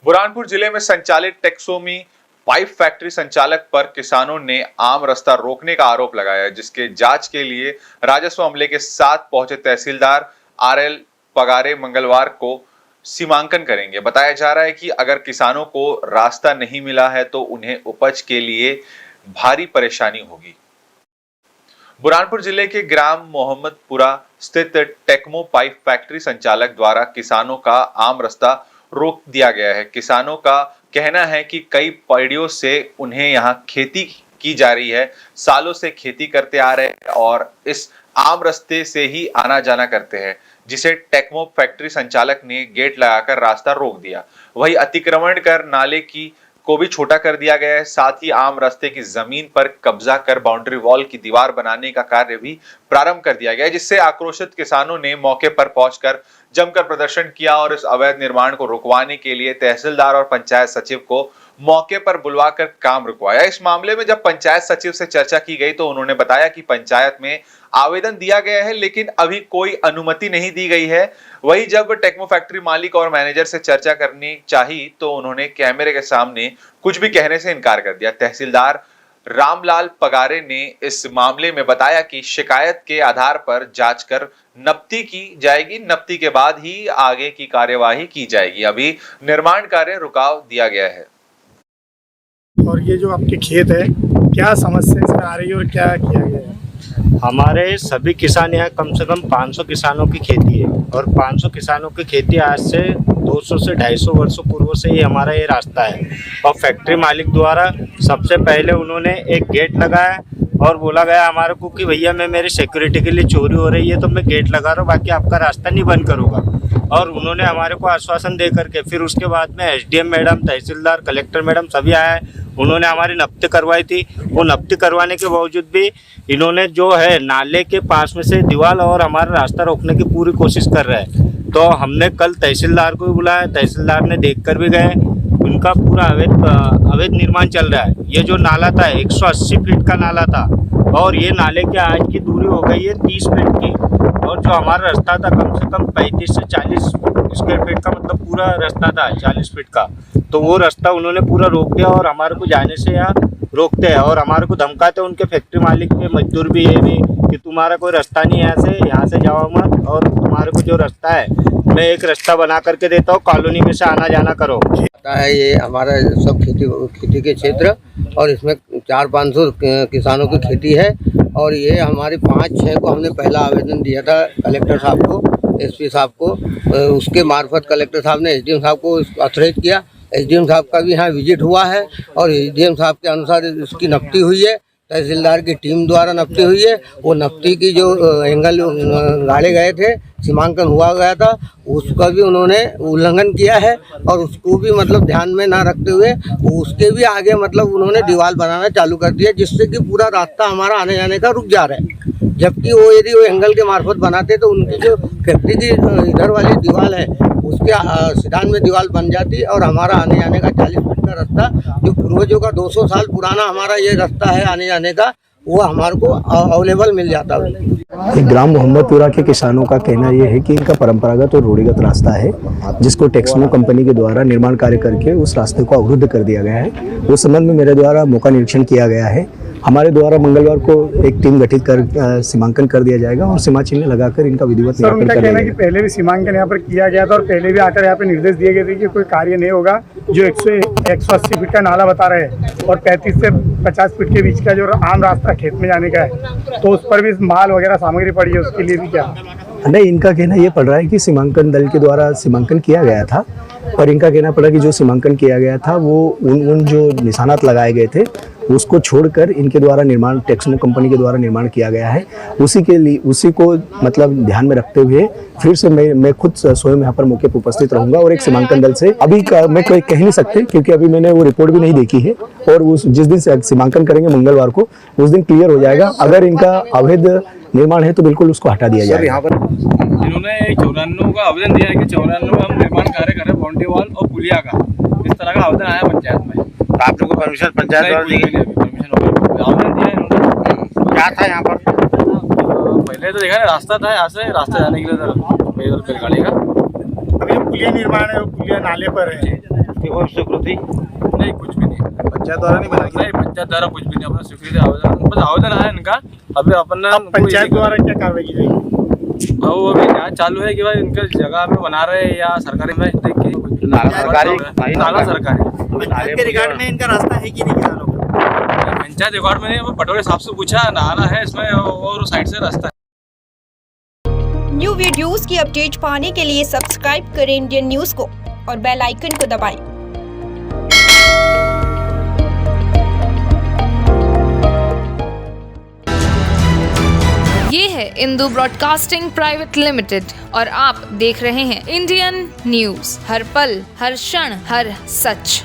बुरहानपुर जिले में संचालित टेक्सोमी पाइप फैक्ट्री संचालक पर किसानों ने आम रास्ता रोकने का आरोप लगाया, जिसके जांच के लिए राजस्व अमले के साथ पहुंचे तहसीलदार आरएल पगारे मंगलवार को सीमांकन करेंगे। बताया जा रहा है कि अगर किसानों को रास्ता नहीं मिला है तो उन्हें उपज के लिए भारी परेशानी होगी। बुरहानपुर जिले के ग्राम मोहम्मदपुरा स्थित टेक्मो पाइप फैक्ट्री संचालक द्वारा किसानों का आम रास्ता रोक दिया गया है। किसानों का कहना है कि कई पीढ़ियों से उन्हें यहां खेती की जा रही है, सालों से खेती करते आ रहे हैं और इस आम रास्ते से ही आना जाना करते हैं, जिसे टेक्मो फैक्ट्री संचालक ने गेट लगाकर रास्ता रोक दिया। वही अतिक्रमण कर नाले को भी छोटा कर दिया गया है। साथ ही आम रास्ते की जमीन पर कब्जा कर बाउंड्री वॉल की दीवार बनाने का कार्य भी प्रारंभ कर दिया गया है, जिससे आक्रोशित किसानों ने मौके पर पहुंचकर जमकर प्रदर्शन किया और इस अवैध निर्माण को रुकवाने के लिए तहसीलदार और पंचायत सचिव को मौके पर बुलवाकर काम रुकवाया। इस मामले में जब पंचायत सचिव से चर्चा की गई तो उन्होंने बताया कि पंचायत में आवेदन दिया गया है, लेकिन अभी कोई अनुमति नहीं दी गई है। वही जब टेक्मो फैक्ट्री मालिक और मैनेजर से चर्चा करनी चाहिए तो उन्होंने कैमरे के सामने कुछ भी कहने से इनकार कर दिया। तहसीलदार रामलाल पगारे ने इस मामले में बताया कि शिकायत के आधार पर जांच कर नप्ती की जाएगी। नप्ती के बाद ही आगे की कार्यवाही की जाएगी। अभी निर्माण कार्य रुकाव दिया गया है। और ये जो आपके खेत है, क्या समस्या इसमें आ रही है और क्या किया गया है? हमारे सभी किसान यहाँ कम से कम 500 किसानों की खेती है और 500 किसानों की खेती आज से 200 से 250 वर्षों पूर्व से ही हमारा ये रास्ता है। और फैक्ट्री मालिक द्वारा सबसे पहले उन्होंने एक गेट लगाया और बोला गया हमारे को कि भैया मैं मेरी सिक्योरिटी के लिए चोरी हो रही है तो मैं गेट लगा रहा हूँ, बाकी आपका रास्ता नहीं बंद करूँगा। और उन्होंने हमारे को आश्वासन दे करके फिर उसके बाद में एसडीएम मैडम, तहसीलदार, कलेक्टर मैडम सभी आए। उन्होंने हमारी नप्ती करवाई थी। वो नप्ती करवाने के बावजूद भी इन्होंने जो है नाले के पास में से दीवार और हमारा रास्ता रोकने की पूरी कोशिश कर रहे हैं। तो हमने कल तहसीलदार को भी बुलाया, तहसीलदार ने देख कर भी गए। उनका पूरा अवैध निर्माण चल रहा है। ये जो नाला था 180 फीट का नाला था और ये नाले के आज की दूरी हो गई है 30 फीट की। और जो हमारा रास्ता था कम से कम 35 से 40 स्क्वायर फीट का, मतलब पूरा रास्ता था 40 फीट का, तो वो रास्ता उन्होंने पूरा रोक दिया और हमारे को जाने से यहाँ रोकते हैं और हमारे को धमकाते हैं। उनके फैक्ट्री मालिक के मजदूर भी ये भी कि तुम्हारा कोई रास्ता नहीं है, यहाँ से जाओ मत, और तुम्हारे को जो रास्ता है मैं एक रास्ता बना करके देता हूँ, कॉलोनी में से आना जाना करो। है ये हमारा सब खेती के क्षेत्र और इसमें 400-500 किसानों की खेती है। और ये हमारे 5-6 को हमने पहला आवेदन दिया था कलेक्टर साहब को, एसपी साहब को। उसके मार्फत कलेक्टर साहब ने एसडीएम साहब को ऑथराइज किया। एसडीएम साहब का भी यहाँ विजिट हुआ है और एसडीएम साहब के अनुसार इसकी नप्ती हुई है। तहसीलदार की टीम द्वारा नप्ती हुई है। वो नप्ती की जो एंगल गाड़े गए थे, सीमांकन हुआ गया था, उसका भी उन्होंने उल्लंघन किया है और उसको भी मतलब ध्यान में ना रखते हुए उसके भी आगे मतलब उन्होंने दीवार बनाना चालू कर दिया, जिससे कि पूरा रास्ता हमारा आने जाने का रुक जा रहा है। जबकि वो यदि वो एंगल के मार्फत बनाते तो उनकी जो फैक्ट्री की इधर वाली दीवार है उसके सिदान में दीवार बन जाती और हमारा आने जाने का 40 फीट का रास्ता, जो पूर्वजों का 200 साल पुराना हमारा ये रास्ता है आने जाने का, वो हमारे को अवेलेबल मिल जाता है। ग्राम मोहम्मदपुरा के किसानों का कहना यह है कि इनका परंपरागत और रूढ़िगत रास्ता है, जिसको टेक्समो कंपनी के द्वारा निर्माण कार्य करके उस रास्ते को अवरुद्ध कर दिया गया है। उस संबंध में मेरे द्वारा मौका निरीक्षण किया गया है। हमारे द्वारा मंगलवार को एक टीम गठित कर सीमांकन कर दिया जाएगा और सीमा चिन्ह लगाकर इनका विधिवत निराकरण कर दिया जाएगा। पहले भी सीमांकन यहाँ पर किया गया था और पहले भी आकर यहाँ पे निर्देश दिए गए थे कि कोई कार्य नहीं होगा। जो 180 फीट का नाला बता रहे हैं और 35 से 50 फीट के बीच का जो आम रास्ता खेत में जाने का है, तो उस पर भी माल वगैरह सामग्री पड़ी है, उसके लिए भी क्या नहीं, इनका कहना ये पड़ रहा है कि सीमांकन दल के द्वारा सीमांकन किया गया था और इनका कहना पड़ा कि जो सीमांकन किया गया था वो उन जो निशानात लगाए गए थे उसको छोड़कर इनके द्वारा निर्माण टेक्समो कंपनी के द्वारा निर्माण किया गया है। उसी को मतलब ध्यान में रखते हुए फिर से मैं खुद स्वयं यहाँ पर मौके पर उपस्थित रहूंगा और एक सीमांकन दल से अभी मैं कोई कह नहीं सकते, क्योंकि अभी मैंने वो रिपोर्ट भी नहीं देखी है और उस जिस दिन से सीमांकन करेंगे मंगलवार को, उस दिन क्लियर हो जाएगा। अगर इनका अवैध निर्माण है तो बिल्कुल उसको हटा दिया जाएगा। यहाँ पर इन्होंने 94 का आवेदन दिया है कि 94 में हम निर्माण कार्य करें बाउंड्री वॉल और पुलिया का, इस तरह का आवेदन आया पंचायत में। तो आप लोगों को परमिशन पंचायत द्वारा दी गई? परमिशन आवेदन दिया है इन्होंने। क्या था यहाँ पर? पहले तो देखा ना रास्ता था, यहाँ से रास्ता जाने के लिए बैलगाड़ी का। अभी पुलिया निर्माण है, पुलिया नाले पर है, स्वीकृति और स्वीकृति नहीं, कुछ भी नहीं। पंचायत द्वारा नहीं बनाई? नहीं, पंचायत द्वारा कुछ भी नहीं। अपना स्वीकृति आवेदन, बस आवेदन आया इनका। अभी अपन पंचायत द्वारा क्या कार्रवाई की जाएगी? वो अभी जाँच चालू है कि भाई इनके जगह में बना रहे हैं या सरकारी में देख के नाला सरकारी के रिगार्ड में इनका रास्ता है कि नहीं किसानों का? पंचायत रिकॉर्ड में नहीं, पटोले साहब से पूछा, नाला है इसमें और साइड से रास्ता है। न्यू वीडियोस की अपडेट पाने के लिए सब्सक्राइब करें इंडियन न्यूज को और बेल आइकन को दबाएं। ये है इंदू ब्रॉडकास्टिंग प्राइवेट लिमिटेड और आप देख रहे हैं इंडियन न्यूज, हर पल, हर क्षण, हर सच।